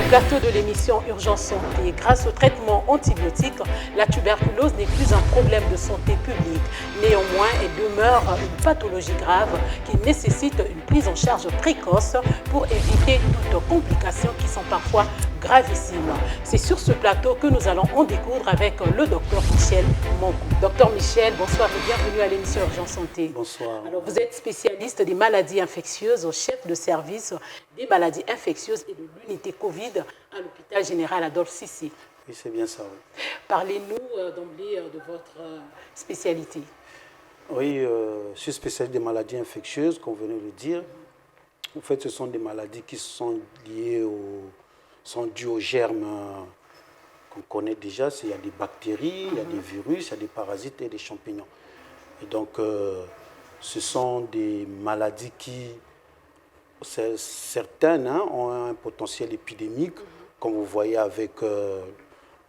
plateau de l'émission Urgence Santé. Grâce au traitement antibiotique, la tuberculose n'est plus un problème de santé publique. Néanmoins, elle demeure une pathologie grave qui nécessite une prise en charge précoce pour éviter toutes complications qui sont parfois gravissimes. C'est sur ce plateau que nous allons en découdre avec le docteur Michel Monkou. Docteur Michel, bonsoir et bienvenue à l'émission Urgence Santé. Bonsoir. Alors, vous êtes spécialiste des maladies infectieuses, chef de service des maladies infectieuses et de l'unité Covid à l'hôpital général Adolphe Cissé. Oui, c'est bien ça. Oui. Parlez-nous d'emblée de votre spécialité. Oui, je suis spécialiste des maladies infectieuses, comme vous venez de le dire. En fait, ce sont des maladies qui sont dues aux germes qu'on connaît déjà. Il y a des bactéries, il y a des virus, il y a des parasites et des champignons. Et donc, ce sont des maladies qui, certaines, ont un potentiel épidémique, comme vous voyez avec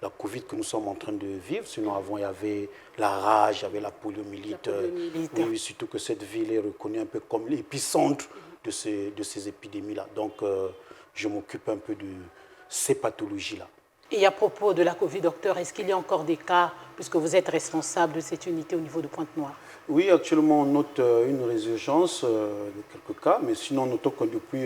la Covid que nous sommes en train de vivre. Sinon, avant, il y avait la rage, il y avait la poliomyélite. Oui, surtout que cette ville est reconnue un peu comme l'épicentre de ces épidémies-là. Donc, je m'occupe un peu de ces pathologies-là. Et à propos de la Covid, docteur, est-ce qu'il y a encore des cas, puisque vous êtes responsable de cette unité au niveau de Pointe-Noire? Oui, actuellement, on note une résurgence de quelques cas, mais sinon, notons que depuis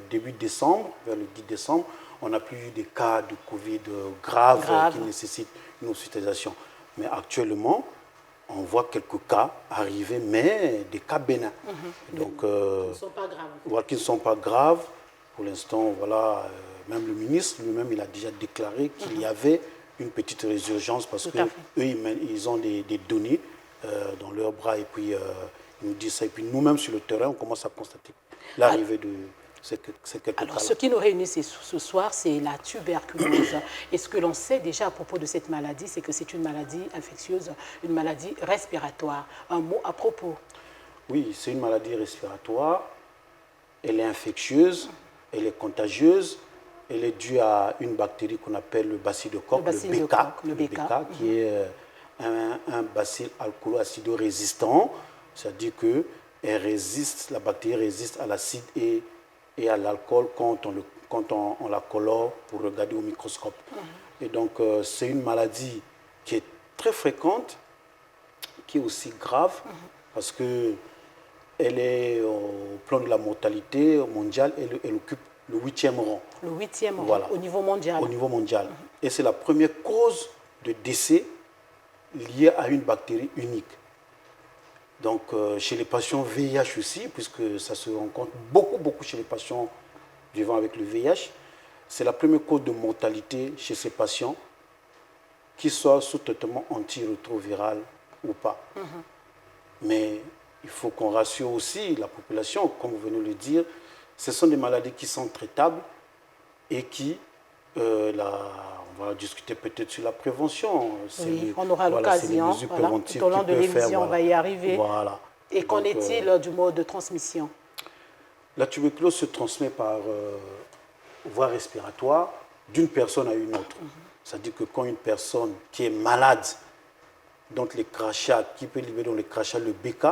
début décembre, vers le 10 décembre, on n'a plus eu des cas de Covid graves qui nécessitent une hospitalisation. Mais actuellement, on voit quelques cas arriver, mais des cas bénins. Donc, qui ne sont pas graves. Voilà, qui ne sont pas graves. Pour l'instant, voilà, même le ministre lui-même, il a déjà déclaré qu'il y avait une petite résurgence parce qu'eux, ils ont des données dans leurs bras et puis ils nous disent ça. Et puis nous-mêmes, sur le terrain, on commence à constater l'arrivée de ces quelques cas. Alors, ce qui nous réunit ce soir, c'est la tuberculose. Et ce que l'on sait déjà à propos de cette maladie, c'est que c'est une maladie infectieuse, une maladie respiratoire. Un mot à propos. Oui, c'est une maladie respiratoire. Elle est infectieuse, elle est contagieuse. Elle est due à une bactérie qu'on appelle le bacillocoque, le BK, qui est un bacille alcoolo-acido-résistant. C'est-à-dire que la bactérie résiste à l'acide et à l'alcool quand on la colore pour regarder au microscope. Et donc, c'est une maladie qui est très fréquente, qui est aussi grave, parce qu'elle est au plan de la mortalité mondiale, elle occupe le 8e rang. Le 8e rang, voilà, au niveau mondial. Au niveau mondial. Et c'est la première cause de décès liée à une bactérie unique. Donc, chez les patients VIH aussi, puisque ça se rencontre beaucoup chez les patients vivant avec le VIH, c'est la première cause de mortalité chez ces patients, qu'ils soient sous traitement antirétroviral ou pas. Mais il faut qu'on rassure aussi la population, comme vous venez de le dire, ce sont des maladies qui sont traitables et qui, on va discuter peut-être sur la prévention. Oui, on aura l'occasion, tout au long de l'émission, on va y arriver. Voilà. Et qu'en est-il du mode de transmission? La tuberculose se transmet par voie respiratoire d'une personne à une autre. C'est-à-dire que quand une personne qui est malade, donc les crachats, qui peut libérer dans les crachats le BK,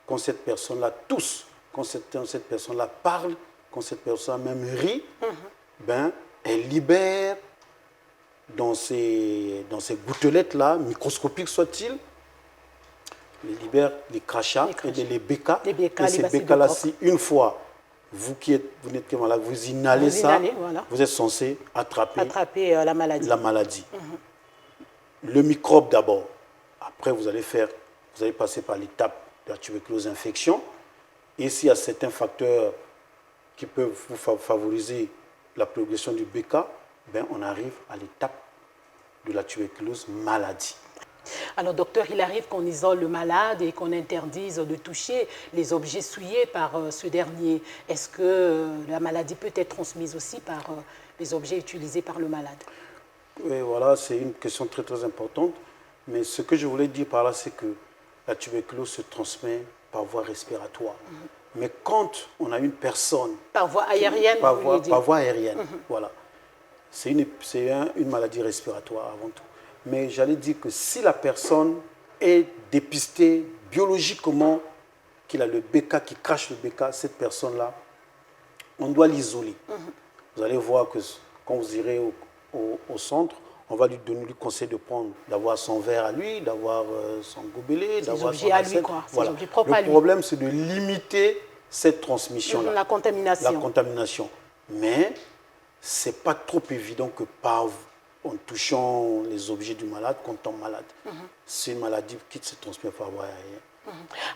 quand cette personne-là tousse, quand cette personne-là parle, quand cette personne même rit, ben, elle libère dans ces gouttelettes-là, microscopiques soit-il, elle libère les crachats et les BK. Et ces BK-là, si une fois, vous n'êtes que malade, vous inhalez ça, voilà, vous êtes censé attraper la maladie. Le microbe d'abord. Après, vous allez passer par l'étape de la tuberculose infection. Et s'il y a certains facteurs qui peuvent vous favoriser la progression du BK, ben on arrive à l'étape de la tuberculose maladie. Alors, docteur, il arrive qu'on isole le malade et qu'on interdise de toucher les objets souillés par ce dernier. Est-ce que la maladie peut être transmise aussi par les objets utilisés par le malade? Oui, voilà, c'est une question très importante. Mais ce que je voulais dire par là, c'est que la tuberculose se transmet par voie respiratoire. Mais quand on a une personne... Par voie aérienne, par voie aérienne, voilà. C'est une maladie respiratoire avant tout. Mais j'allais dire que si la personne est dépistée biologiquement, qu'il a le BK, qui cache le BK, cette personne-là, on doit l'isoler. Vous allez voir que quand vous irez au centre, on va lui conseiller d'avoir son verre à lui, d'avoir son gobelet, d'avoir son à lui, quoi. Voilà. Objets propres à lui. Le problème, c'est de limiter cette transmission-là. La contamination. La contamination. Mais ce n'est pas trop évident que en touchant les objets du malade, qu'on tombe malade. C'est une maladie qui se transmet par voie aérienne.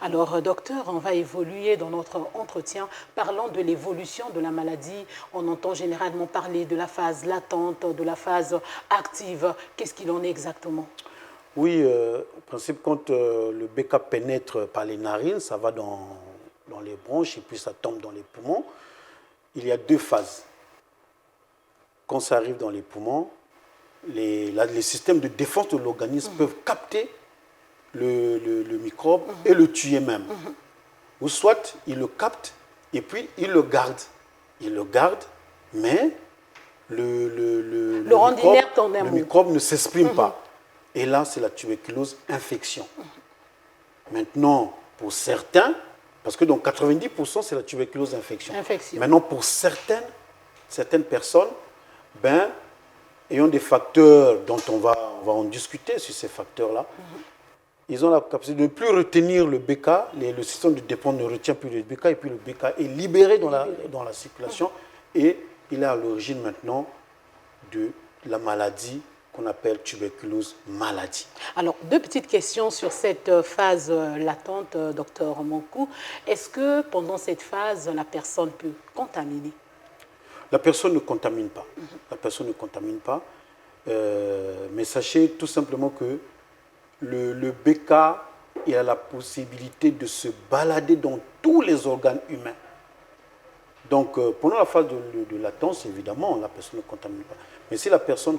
Alors, docteur, on va évoluer dans notre entretien. Parlant de l'évolution de la maladie, on entend généralement parler de la phase latente, de la phase active. Qu'est-ce qu'il en est exactement? Oui, au principe, quand le BK pénètre par les narines, ça va dans les bronches et puis ça tombe dans les poumons. Il y a 2 phases. Quand ça arrive dans les poumons, les systèmes de défense de l'organisme peuvent capter le microbe et le tuer même. Ou soit il le capte et puis il le garde. Il le garde, mais le microbe ne s'exprime pas. Et là, c'est la tuberculose infection. Maintenant, pour certains, parce que dans 90%, c'est la tuberculose infection. Maintenant, pour certaines personnes, ayant des facteurs dont on va en discuter sur ces facteurs-là, ils ont la capacité de ne plus retenir le BK, le système de défense ne retient plus le BK, et puis le BK est libéré dans la circulation, et il est à l'origine maintenant de la maladie qu'on appelle tuberculose maladie. Alors, 2 petites questions sur cette phase latente, docteur Monkou. Est-ce que pendant cette phase, la personne peut contaminer? La personne ne contamine pas. La personne ne contamine pas. Mais sachez tout simplement que le BK, il a la possibilité de se balader dans tous les organes humains. Donc, pendant la phase de latence, évidemment, la personne ne contamine pas. Mais si la personne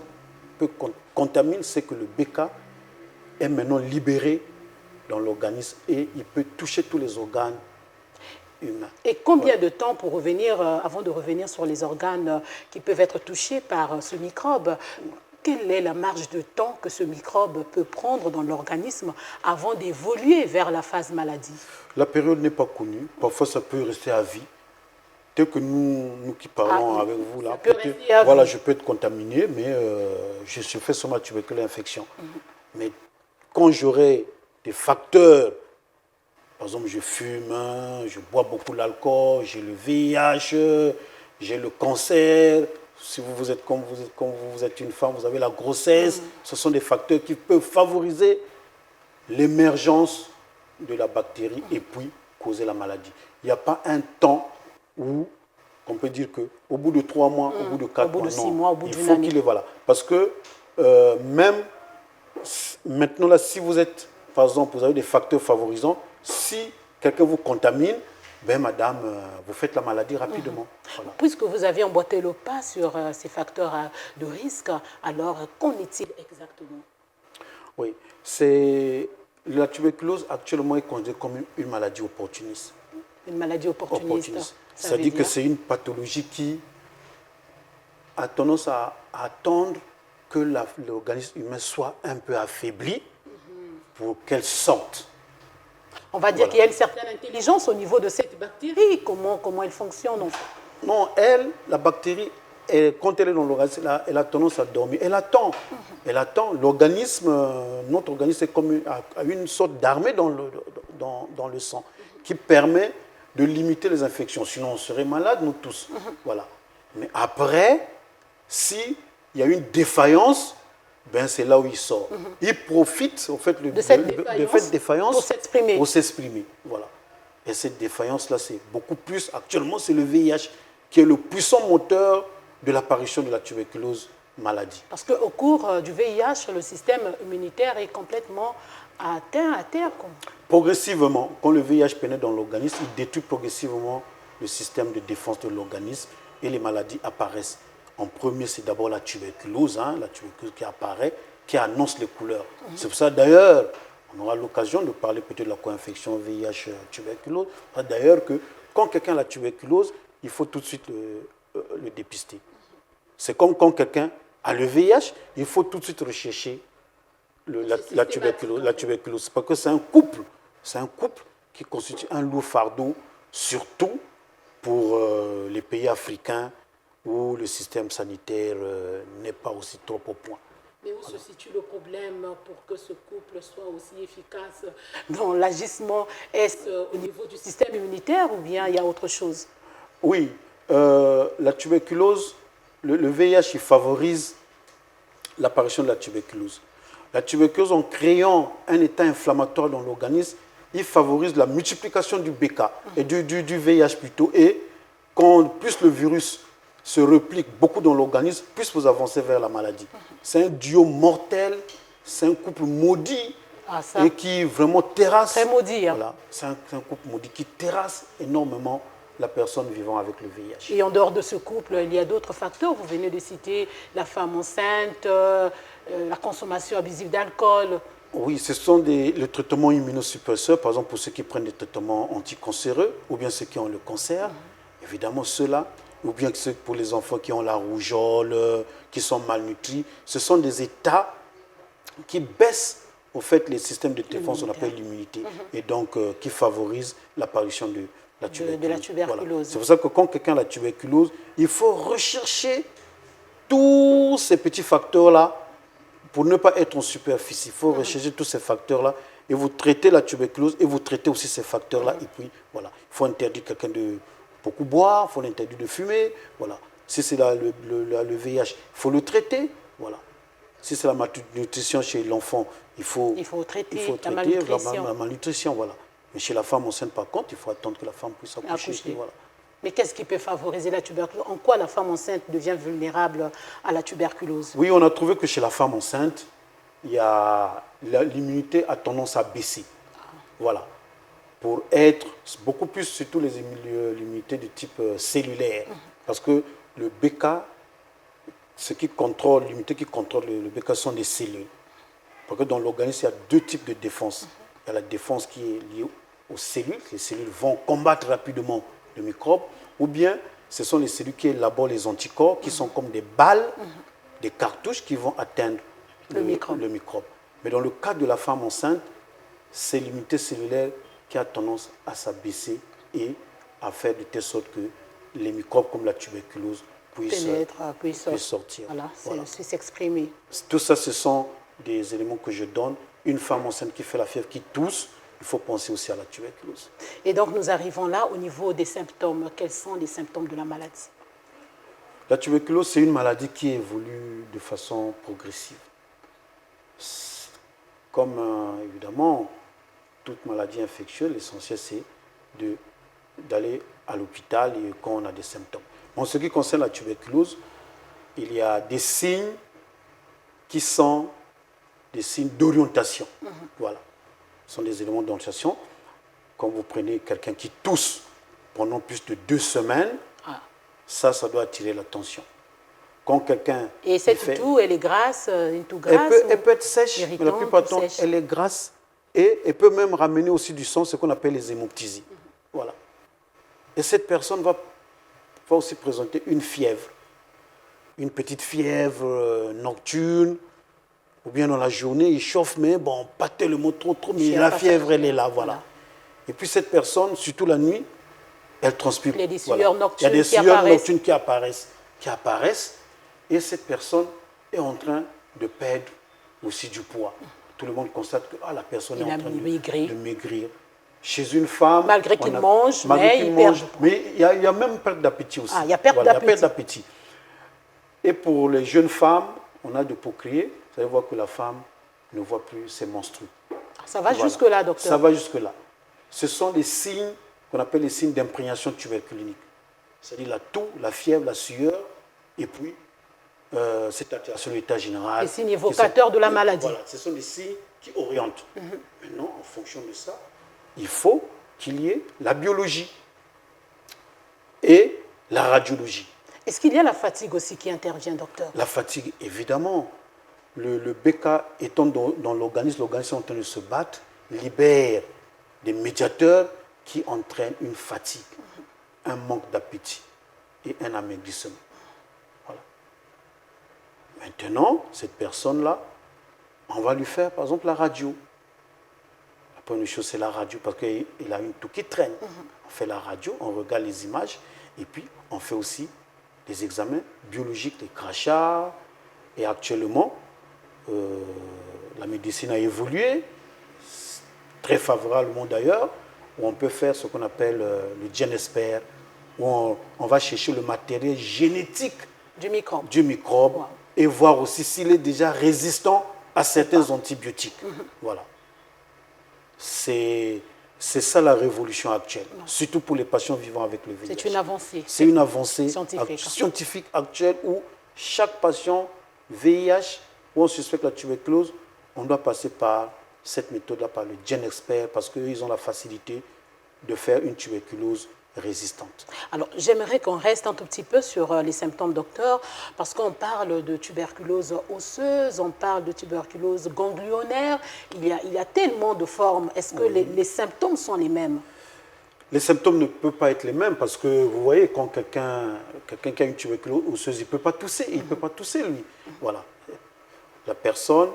contamine, c'est que le BK est maintenant libéré dans l'organisme et il peut toucher tous les organes humains. Et combien de temps pour revenir, avant de revenir sur les organes qui peuvent être touchés par ce microbe, quelle est la marge de temps que ce microbe peut prendre dans l'organisme avant d'évoluer vers la phase maladie? La période n'est pas connue. Parfois, ça peut rester à vie. Tel que nous qui parlons avec vous, là, voilà, je peux être contaminé, mais je suis fait sur ma tuberculose infection. Mais quand j'aurai des facteurs, par exemple, je fume, je bois beaucoup d'alcool, j'ai le VIH, j'ai le cancer. Si vous êtes comme vous êtes une femme, vous avez la grossesse. Ce sont des facteurs qui peuvent favoriser l'émergence de la bactérie et puis causer la maladie. Il n'y a pas un temps où on peut dire qu'au bout de 3 mois, au bout de 4 mois, au bout de 6 mois, au bout d'une année. Il faut qu'il est voilà. Parce que même maintenant, là, si vous êtes, par exemple, vous avez des facteurs favorisants, si quelqu'un vous contamine, madame, vous faites la maladie rapidement. Voilà. Puisque vous avez emboîté le pas sur ces facteurs de risque, alors qu'en est-il exactement? Oui, la tuberculose actuellement est considérée comme une maladie opportuniste. Une maladie opportuniste. C'est-à-dire que c'est une pathologie qui a tendance à attendre que l'organisme humain soit un peu affaibli pour qu'elle sorte. On va dire qu'il y a une certaine intelligence au niveau de cette bactérie. Comment elle fonctionne en fait? Non, la bactérie, quand elle est dans l'organisme, elle a tendance à dormir. Elle attend. Elle attend. Notre organisme est comme une sorte d'armée dans le sang qui permet de limiter les infections. Sinon, on serait malade, nous tous. Voilà. Mais après, s'il y a une défaillance, c'est là où il sort. Il profite en fait, de cette défaillance pour s'exprimer. Voilà. Et cette défaillance-là, c'est beaucoup plus. Actuellement, c'est le VIH qui est le puissant moteur de l'apparition de la tuberculose maladie. Parce qu'au cours du VIH, le système immunitaire est complètement atteint à terre. Progressivement, quand le VIH pénètre dans l'organisme, il détruit progressivement le système de défense de l'organisme et les maladies apparaissent. En premier, c'est d'abord la tuberculose qui apparaît, qui annonce les couleurs. C'est pour ça, d'ailleurs, on aura l'occasion de parler peut-être de la co-infection VIH-tuberculose. D'ailleurs, que quand quelqu'un a la tuberculose, il faut tout de suite le dépister. C'est comme quand quelqu'un a le VIH, il faut tout de suite rechercher la tuberculose. Parce que c'est un couple qui constitue un lourd fardeau, surtout pour les pays africains où le système sanitaire n'est pas aussi trop au point. Mais où se situe le problème pour que ce couple soit aussi efficace dans l'agissement? Est-ce au niveau du système immunitaire ou bien il y a autre chose? Oui, la tuberculose, le VIH, il favorise l'apparition de la tuberculose. La tuberculose, en créant un état inflammatoire dans l'organisme, il favorise la multiplication du BK, et du VIH plutôt, et quand plus le virus se replique beaucoup dans l'organisme, plus vous avancez vers la maladie. C'est un duo mortel, c'est un couple maudit et qui vraiment terrasse. Très maudit. Hein. Voilà, c'est un couple maudit qui terrasse énormément la personne vivant avec le VIH. Et en dehors de ce couple, il y a d'autres facteurs. Vous venez de citer la femme enceinte, la consommation abusive d'alcool. Oui, ce sont le traitement immunosuppresseur, par exemple pour ceux qui prennent des traitements anticancéreux ou bien ceux qui ont le cancer. Évidemment, ceux-là, ou bien pour les enfants qui ont la rougeole, qui sont malnutris, ce sont des états qui baissent au fait les systèmes de défense, on appelle l'immunité, et donc qui favorisent l'apparition de la tuberculose. Voilà. C'est pour ça que quand quelqu'un a la tuberculose, il faut rechercher tous ces petits facteurs-là pour ne pas être en superficie. Il faut rechercher tous ces facteurs-là et vous traitez la tuberculose et vous traitez aussi ces facteurs-là. Et puis, voilà, il faut interdire quelqu'un de beaucoup boire, il faut l'interdire de fumer. Voilà. Si c'est le VIH, il faut le traiter. Voilà. Si c'est la malnutrition chez l'enfant, il faut traiter la malnutrition. Voilà. Mais chez la femme enceinte, par contre, il faut attendre que la femme puisse accoucher. Voilà. Mais qu'est-ce qui peut favoriser la tuberculose? En quoi la femme enceinte devient vulnérable à la tuberculose? Oui, on a trouvé que chez la femme enceinte, l'immunité a tendance à baisser. Voilà. Pour être beaucoup plus, surtout l'immunité de type cellulaire. Parce que le BK, l'immunité qui contrôle le BK sont des cellules. Parce que dans l'organisme, il y a deux types de défense. Il y a la défense qui est liée aux cellules. Les cellules vont combattre rapidement le microbe. Ou bien, ce sont les cellules qui élaborent les anticorps, qui sont comme des balles, des cartouches qui vont atteindre le microbe. Mais dans le cas de la femme enceinte, c'est l'immunité cellulaire qui a tendance à s'abaisser et à faire de telle sorte que les microbes comme la tuberculose puissent sortir. Voilà, s'exprimer. Tout ça, ce sont des éléments que je donne. Une femme enceinte qui fait la fièvre, qui tousse, il faut penser aussi à la tuberculose. Et donc, nous arrivons là au niveau des symptômes. Quels sont les symptômes de la maladie? La tuberculose, c'est une maladie qui évolue de façon progressive. Comme, évidemment, toute maladie infectieuse, l'essentiel, c'est d'aller à l'hôpital quand on a des symptômes. En ce qui concerne la tuberculose, il y a des signes qui sont des signes d'orientation. Voilà. Ce sont des éléments d'orientation. Quand vous prenez quelqu'un qui tousse pendant plus de 2 semaines, ça doit attirer l'attention. Quand quelqu'un... Et cette toux, elle est grasse, une toux grasse? Elle peut être sèche, mais la plupart du temps, elle est grasse. Et elle peut même ramener aussi du sang, ce qu'on appelle les hémoptysies. Voilà. Et cette personne va aussi présenter une fièvre. Une petite fièvre nocturne, ou bien dans la journée, il chauffe, mais bon, pas tellement trop, mais la fièvre, elle est là, voilà. Et puis cette personne, surtout la nuit, elle transpire. Il y a des sueurs nocturnes qui apparaissent. Il y a des sueurs nocturnes qui apparaissent. Et cette personne est en train de perdre aussi du poids. Tout le monde constate que la personne est en train de maigrir. Chez une femme... Malgré qu'il mange, mais il perd du poids. Mais il y a même perte d'appétit aussi. Il y a perte d'appétit. Et pour les jeunes femmes, on a de procréer. Vous allez voir que la femme ne voit plus ses menstrues. Ça va jusque-là, docteur? Ça va jusque-là. Ce sont les signes qu'on appelle les signes d'imprégnation tuberculinique. C'est-à-dire la toux, la fièvre, la sueur, et puis cette altération de l'état général. Les signes évocateurs de la maladie. Voilà, ce sont les signes qui orientent. Maintenant, en fonction de ça, il faut qu'il y ait la biologie et la radiologie. Est-ce qu'il y a la fatigue aussi qui intervient, docteur? La fatigue, évidemment. Le BK étant dans l'organisme est en train de se battre, libère des médiateurs qui entraînent une fatigue, un manque d'appétit et un amaigrissement. Voilà. Maintenant, cette personne-là, on va lui faire, par exemple, la radio. La première chose, c'est la radio, parce qu'il a une toux qui traîne. On fait la radio, on regarde les images, et puis on fait aussi des examens biologiques, des crachats. Et actuellement, la médecine a évolué, très favorablement d'ailleurs, où on peut faire ce qu'on appelle le GenExpert, où on va chercher le matériel génétique du microbe wow. Et voir aussi s'il est déjà résistant à certains antibiotiques. Voilà. C'est ça la révolution actuelle, surtout pour les patients vivant avec le VIH. C'est une avancée. C'est une avancée scientifique actuelle où chaque patient VIH, où on suspecte la tuberculose, on doit passer par cette méthode-là, par le GenExpert, parce qu'ils ont la facilité de faire une tuberculose résistante. Alors, j'aimerais qu'on reste un tout petit peu sur les symptômes, docteur, parce qu'on parle de tuberculose osseuse, on parle de tuberculose ganglionnaire, il y a tellement de formes. Est-ce que les symptômes sont les mêmes? Les symptômes ne peuvent pas être les mêmes, parce que vous voyez, quand quelqu'un qui a une tuberculose osseuse, il ne peut pas tousser, il ne peut pas tousser, lui. Voilà. La personne,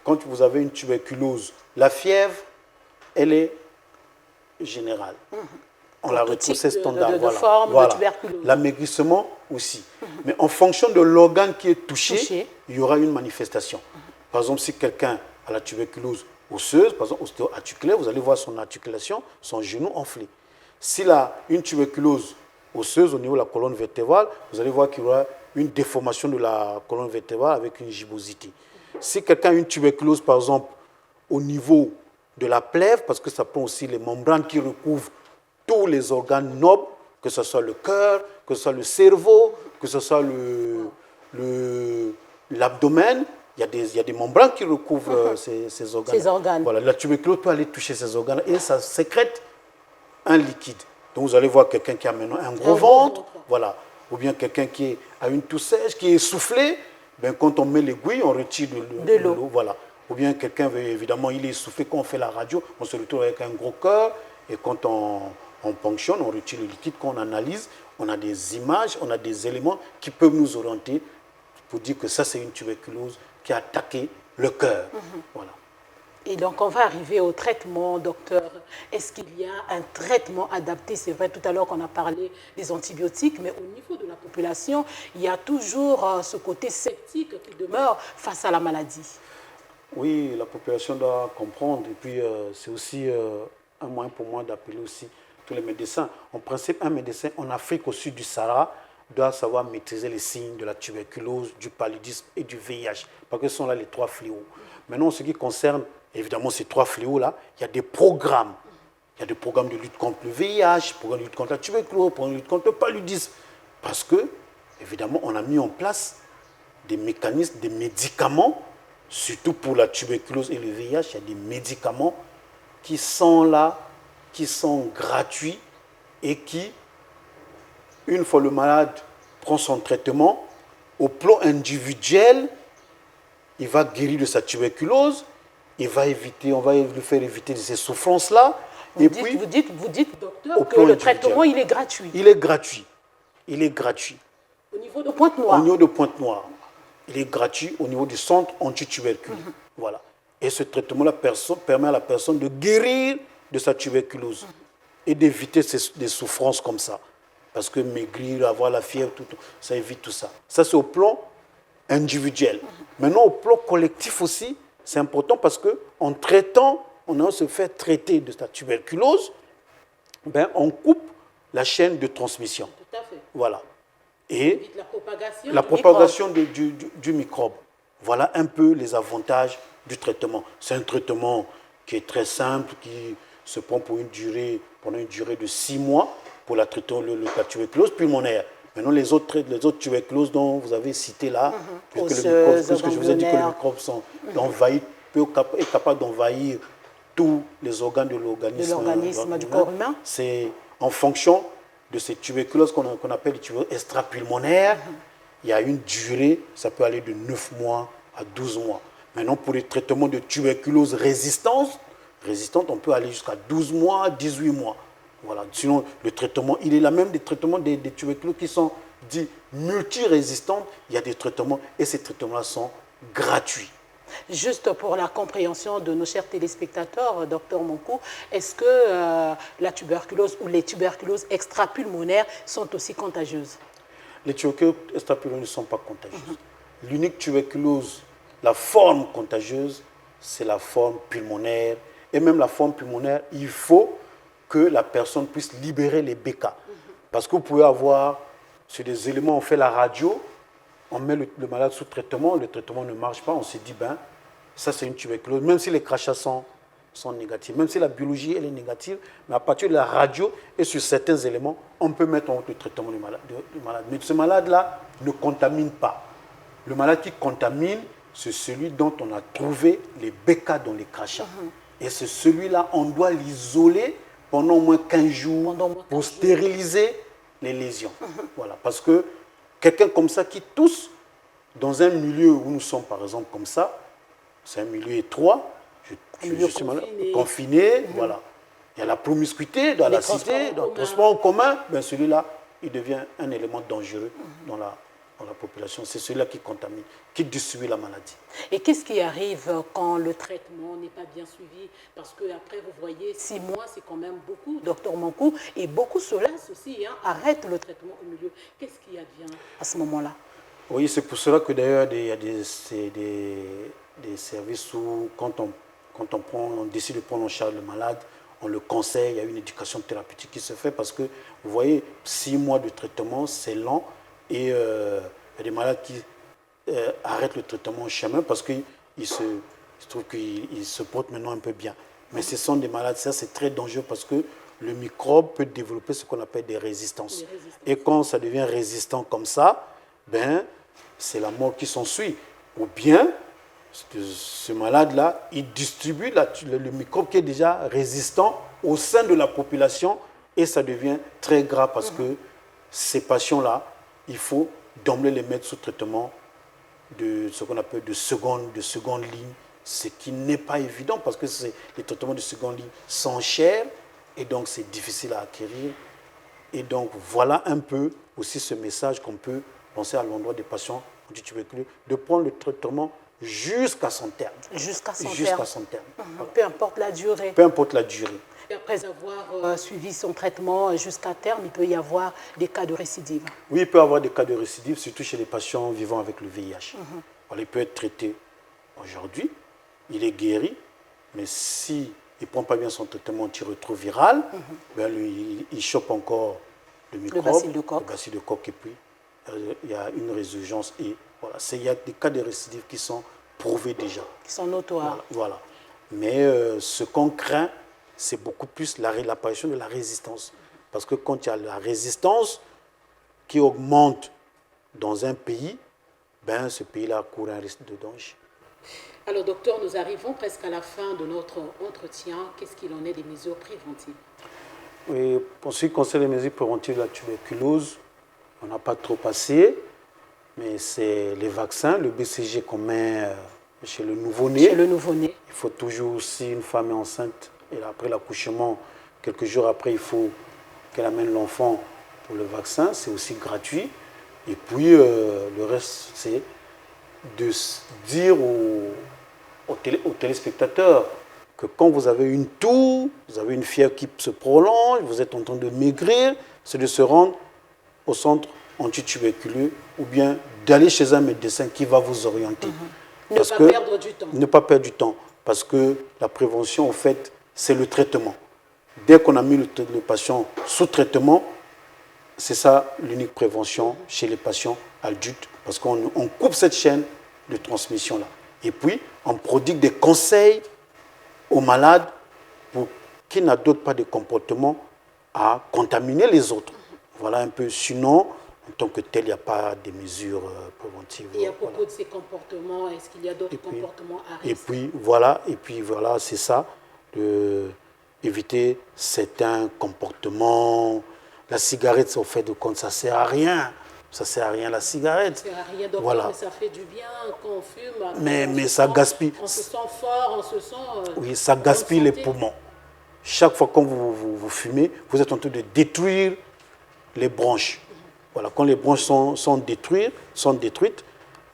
quand vous avez une tuberculose, la fièvre, elle est générale. On la retrouve, c'est standard. De forme de tuberculose. L'amaigrissement aussi. Mais en fonction de l'organe qui est touché, il y aura une manifestation. Par exemple, si quelqu'un a la tuberculose osseuse, par exemple ostéo-articulaire, vous allez voir son articulation, son genou enflé. S'il a une tuberculose osseuse au niveau de la colonne vertébrale, vous allez voir qu'il y aura une déformation de la colonne vertébrale avec une gibbosité. Si quelqu'un a une tuberculose, par exemple, au niveau de la plèvre, parce que ça prend aussi les membranes qui recouvrent tous les organes nobles, que ce soit le cœur, que ce soit le cerveau, que ce soit l'abdomen, il y a des membranes qui recouvrent ces organes. Ces organes. Voilà, la tuberculose peut aller toucher ces organes et ça sécrète un liquide. Donc vous allez voir quelqu'un qui a maintenant un gros ventre, voilà, ou bien quelqu'un qui a une toux sèche, qui est essoufflé, ben, quand on met l'aiguille, on retire de l'eau. Voilà. Ou bien quelqu'un, évidemment, il est essoufflé, quand on fait la radio, on se retrouve avec un gros cœur, et quand on ponctionne, on retire le liquide, quand on analyse, on a des images, on a des éléments qui peuvent nous orienter pour dire que ça, c'est une tuberculose qui a attaqué le cœur. Voilà. Et donc, on va arriver au traitement, docteur. Est-ce qu'il y a un traitement adapté? C'est vrai, tout à l'heure qu'on a parlé des antibiotiques, mais au niveau de la population, il y a toujours ce côté sceptique qui demeure face à la maladie. Oui, la population doit comprendre. Et puis, c'est aussi un moyen pour moi d'appeler aussi tous les médecins. En principe, un médecin en Afrique, au sud du Sahara, doit savoir maîtriser les signes de la tuberculose, du paludisme et du VIH, parce que ce sont là les trois fléaux. Maintenant, en ce qui concerne évidemment ces trois fléaux-là, il y a des programmes. Il y a des programmes de lutte contre le VIH, programmes de lutte contre la tuberculose, programmes de lutte contre le paludisme. Parce que, évidemment, on a mis en place des mécanismes, des médicaments, surtout pour la tuberculose et le VIH, il y a des médicaments qui sont là, qui sont gratuits et qui, une fois le malade prend son traitement, au plan individuel, il va guérir de sa tuberculose, il va éviter, on va lui faire éviter ces souffrances-là. Vous dites, docteur, que le traitement, il est gratuit. Il est gratuit. Il est gratuit. Au niveau de Pointe-Noire. Au niveau de Pointe-Noire. Il est gratuit au niveau du centre antituberculeux. Voilà. Et ce traitement-là permet à la personne de guérir de sa tuberculose et d'éviter des souffrances comme ça. Parce que maigrir, avoir la fièvre, ça évite tout ça. Ça, c'est au plan individuel. Maintenant, au plan collectif aussi, c'est important parce qu'en traitant, on se fait traiter de sa tuberculose, ben, on coupe la chaîne de transmission. Tout à fait. Voilà. Et la propagation du microbe. Voilà un peu les avantages du traitement. C'est un traitement qui est très simple, qui se prend pendant une durée de 6 mois pour la tuberculose pulmonaire. Maintenant, les autres tuberculoses dont vous avez cité là, puisque je vous ai dit que les microbes sont est capable d'envahir tous les organes de l'organisme du corps humain. C'est en fonction de ces tuberculoses qu'on appelle les tuberculoses extrapulmonaires. Il y a une durée, ça peut aller de 9 mois à 12 mois. Maintenant, pour les traitements de tuberculose résistante, on peut aller jusqu'à 12 mois, 18 mois. Voilà. Sinon, le traitement, il est là même des traitements des tuberculoses qui sont dits multirésistantes. Il y a des traitements et ces traitements-là sont gratuits. Juste pour la compréhension de nos chers téléspectateurs, docteur Monkou, est-ce que la tuberculose ou les tuberculoses extrapulmonaires sont aussi contagieuses? les tuberculoses extra-pulmonaires ne sont pas contagieuses. L'unique tuberculose, la forme contagieuse, c'est la forme pulmonaire. Et même la forme pulmonaire, il faut que la personne puisse libérer les BK. Parce que vous pouvez avoir, sur des éléments, on fait la radio, on met le malade sous traitement, le traitement ne marche pas, on se dit, ben, ça c'est une tuberculose, même si les crachats sont négatifs, même si la biologie elle est négative, mais à partir de la radio et sur certains éléments, on peut mettre en route le traitement du malade. Mais ce malade-là ne contamine pas. Le malade qui contamine, c'est celui dont on a trouvé les BK dans les crachats. Et c'est celui-là, on doit l'isoler pendant au moins 15 jours pour stériliser les lésions. Voilà, parce que quelqu'un comme ça qui tousse dans un milieu où nous sommes par exemple comme ça, c'est un milieu étroit, je suis confiné, voilà. Il y a la promiscuité dans la cité, dans le transport en commun, ben celui-là, il devient un élément dangereux dans la population. C'est celui-là qui contamine, qui distribue la maladie. Et qu'est-ce qui arrive quand le traitement n'est pas bien suivi? Parce qu'après, vous voyez, 6 mois, c'est quand même beaucoup, docteur Mankou, et beaucoup se lassent aussi, hein, arrêtent le traitement au milieu. Qu'est-ce qui advient à ce moment-là? Oui, c'est pour cela que d'ailleurs, il y a des services où, quand on décide de prendre en charge le malade, on le conseille, il y a une éducation thérapeutique qui se fait parce que, vous voyez, 6 mois de traitement, c'est lent et il y a des malades qui arrêtent le traitement au chemin parce qu'ils se trouvent qu'ils se portent maintenant un peu bien. Mais ce sont des malades, ça c'est très dangereux parce que le microbe peut développer ce qu'on appelle des résistances. Et quand ça devient résistant comme ça, ben, c'est la mort qui s'ensuit. Ou bien, ce malade-là, il distribue le microbe qui est déjà résistant au sein de la population et ça devient très grave parce que ces patients-là, il faut d'emblée les mettre sous traitement de ce qu'on appelle de seconde ligne, ce qui n'est pas évident parce que les traitements de seconde ligne sont chers et donc c'est difficile à acquérir. Et donc voilà un peu aussi ce message qu'on peut lancer à l'endroit des patients antituberculeux, de prendre le traitement jusqu'à son terme. Jusqu'à son terme. Voilà. Peu importe la durée. Peu importe la durée. Et après avoir suivi son traitement jusqu'à terme, il peut y avoir des cas de récidive. Oui, il peut y avoir des cas de récidive, surtout chez les patients vivant avec le VIH. Voilà, il peut être traité aujourd'hui, il est guéri, mais s'il ne prend pas bien son traitement antirétroviral, ben il chope encore le microbe, le bacille de Koch, et puis il y a une résurgence. Et voilà, il y a des cas de récidive qui sont prouvés déjà. Qui sont notoires. Voilà. Mais ce qu'on craint, c'est beaucoup plus l'apparition de la résistance. Parce que quand il y a la résistance qui augmente dans un pays, ben, ce pays-là court un risque de danger. Alors, docteur, nous arrivons presque à la fin de notre entretien. Qu'est-ce qu'il en est des mesures préventives? Oui, pour ce qui concerne les mesures préventives de la tuberculose, on n'a pas trop passé, mais c'est les vaccins, le BCG qu'on met chez le nouveau-né. Chez le nouveau-né. Il faut toujours, si une femme est enceinte, et après l'accouchement, quelques jours après, il faut qu'elle amène l'enfant pour le vaccin. C'est aussi gratuit. Et puis, le reste, c'est de dire aux téléspectateurs que quand vous avez une toux, vous avez une fièvre qui se prolonge, vous êtes en train de maigrir, c'est de se rendre au centre antituberculeux ou bien d'aller chez un médecin qui va vous orienter. Ne pas perdre du temps. Ne pas perdre du temps. Parce que la prévention, en fait, c'est le traitement. Dès qu'on a mis le patient sous traitement, c'est ça l'unique prévention chez les patients adultes. Parce qu'on coupe cette chaîne de transmission-là. Et puis, on prodigue des conseils aux malades pour qu'ils n'adoptent pas des comportements à contaminer les autres. Voilà un peu. Sinon, en tant que tel, il n'y a pas de mesures préventives. Et à propos de ces comportements, est-ce qu'il y a d'autres comportements à risque? Et puis voilà, c'est ça, éviter certains comportements. La cigarette, au fait de compte, ça ne sert à rien. Ça ne sert à rien la cigarette. Ça ne sert à rien, donc voilà. Mais ça fait du bien quand on fume. Mais ça gaspille. On se sent fort, on se sent... oui, ça gaspille les poumons. Chaque fois que vous fumez, vous êtes en train de détruire les branches. Voilà, quand les branches sont détruites,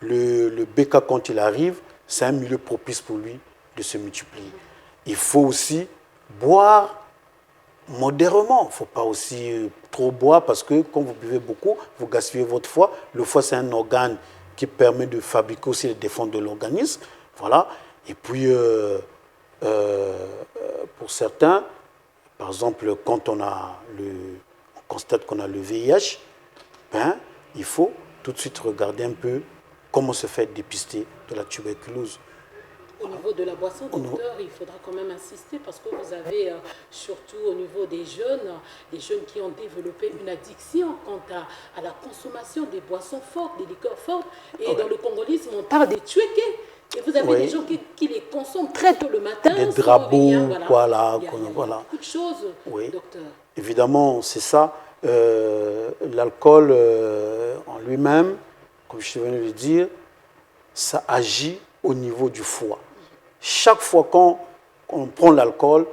le BK, quand il arrive, c'est un milieu propice pour lui de se multiplier. Il faut aussi boire modérément. Il ne faut pas aussi trop boire parce que quand vous buvez beaucoup, vous gaspillez votre foie. Le foie, c'est un organe qui permet de fabriquer aussi les défenses de l'organisme. Voilà. Et puis, pour certains, par exemple, quand on constate qu'on a le VIH, ben, il faut tout de suite regarder un peu comment se fait dépister de la tuberculose. Au niveau de la boisson, docteur, il faudra quand même insister parce que vous avez, surtout au niveau des jeunes qui ont développé une addiction quant à la consommation des boissons fortes, des liqueurs fortes. Et dans le congolisme, on parle des tuékés. Et vous avez des gens qui les consomment très tôt le matin. Des drabos, voilà. Il y a beaucoup de choses, docteur. Évidemment, c'est ça. L'alcool en lui-même, comme je viens de le dire, ça agit au niveau du foie. Chaque fois qu'on prend l'alcool,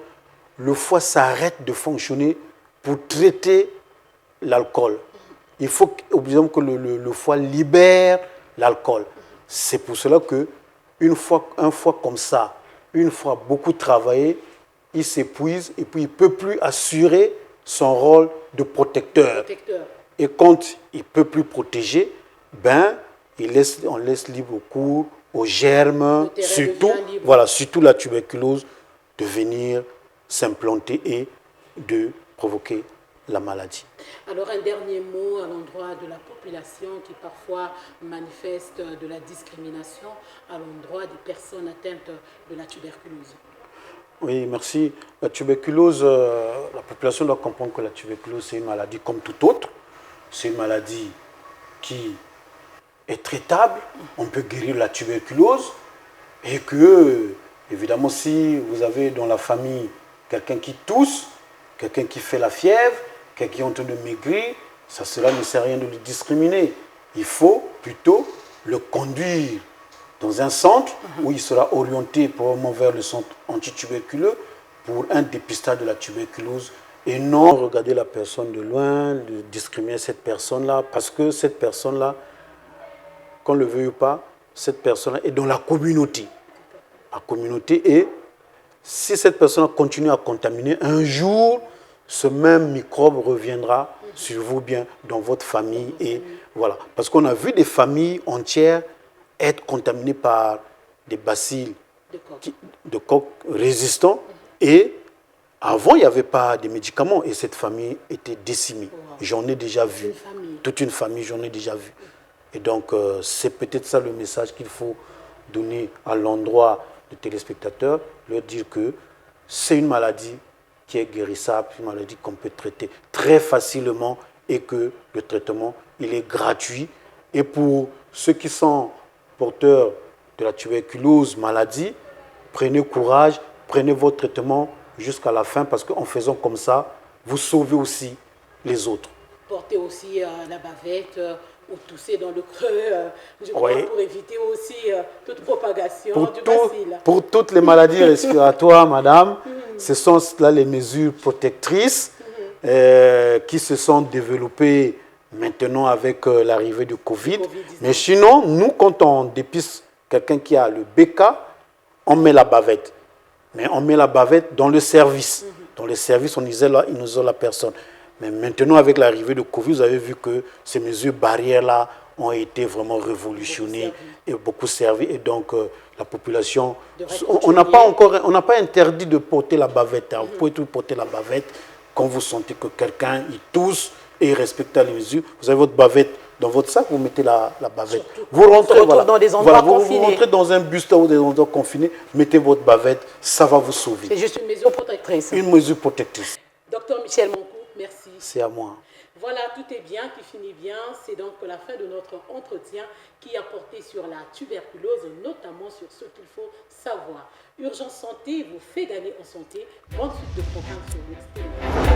le foie s'arrête de fonctionner pour traiter l'alcool. Il faut obligatoire que le foie libère l'alcool. C'est pour cela que un foie comme ça, une fois beaucoup travaillé, il s'épuise et puis il ne peut plus assurer son rôle de protecteur. Et quand il ne peut plus protéger, ben, on laisse libre cours aux germes, surtout la tuberculose, de venir s'implanter et de provoquer la maladie. Alors un dernier mot à l'endroit de la population qui parfois manifeste de la discrimination à l'endroit des personnes atteintes de la tuberculose. Oui, merci. La tuberculose, la population doit comprendre que la tuberculose, c'est une maladie comme toute autre. C'est une maladie qui est traitable, on peut guérir la tuberculose et que, évidemment, si vous avez dans la famille quelqu'un qui tousse, quelqu'un qui fait la fièvre, quelqu'un qui est en train de maigrir, cela ne sert à rien de le discriminer. Il faut plutôt le conduire dans un centre où il sera orienté probablement vers le centre antituberculeux pour un dépistage de la tuberculose et non regarder la personne de loin, de discriminer cette personne-là parce que cette personne-là, qu'on ne le veuille pas, cette personne est dans la communauté. La communauté, et si cette personne continue à contaminer, un jour, ce même microbe reviendra sur vous, bien dans votre famille. Et voilà. Parce qu'on a vu des familles entières être contaminées par des bacilles de coq résistants. Et avant, il n'y avait pas de médicaments et cette famille était décimée. J'en ai déjà vu. Toute une famille, j'en ai déjà vu. Et donc, c'est peut-être ça le message qu'il faut donner à l'endroit des téléspectateurs, leur dire que c'est une maladie qui est guérissable, une maladie qu'on peut traiter très facilement et que le traitement, il est gratuit. Et pour ceux qui sont porteurs de la tuberculose maladie, prenez courage, prenez votre traitement jusqu'à la fin parce qu'en faisant comme ça, vous sauvez aussi les autres. Portez aussi la bavette ou tousser dans le creux, je crois, pour éviter aussi toute propagation du bacille. Pour toutes les maladies respiratoires, madame, ce sont là les mesures protectrices qui se sont développées maintenant avec l'arrivée du Covid. Mais sinon, nous, quand on dépiste quelqu'un qui a le BK, on met la bavette. Mais on met la bavette dans le service. Dans le service, on isole la personne. Mais maintenant, avec l'arrivée de Covid, vous avez vu que ces mesures barrières-là ont été vraiment révolutionnées et beaucoup servi. Et donc, la population, on n'a pas interdit de porter la bavette. Hein. Vous pouvez tout porter la bavette quand vous sentez que quelqu'un il tousse et il respecte les mesures. Vous avez votre bavette dans votre sac, vous mettez la bavette. Vous rentrez dans des endroits confinés. Vous rentrez dans un bus ou des endroits confinés, mettez votre bavette, ça va vous sauver. C'est juste une mesure protectrice. Une mesure protectrice. Docteur Michel Moncourt, merci. C'est à moi. Voilà, tout est bien, qui finit bien. C'est donc la fin de notre entretien qui a porté sur la tuberculose, notamment sur ce qu'il faut savoir. Urgence Santé vous fait gagner en santé. Bonne suite de programme sur Next.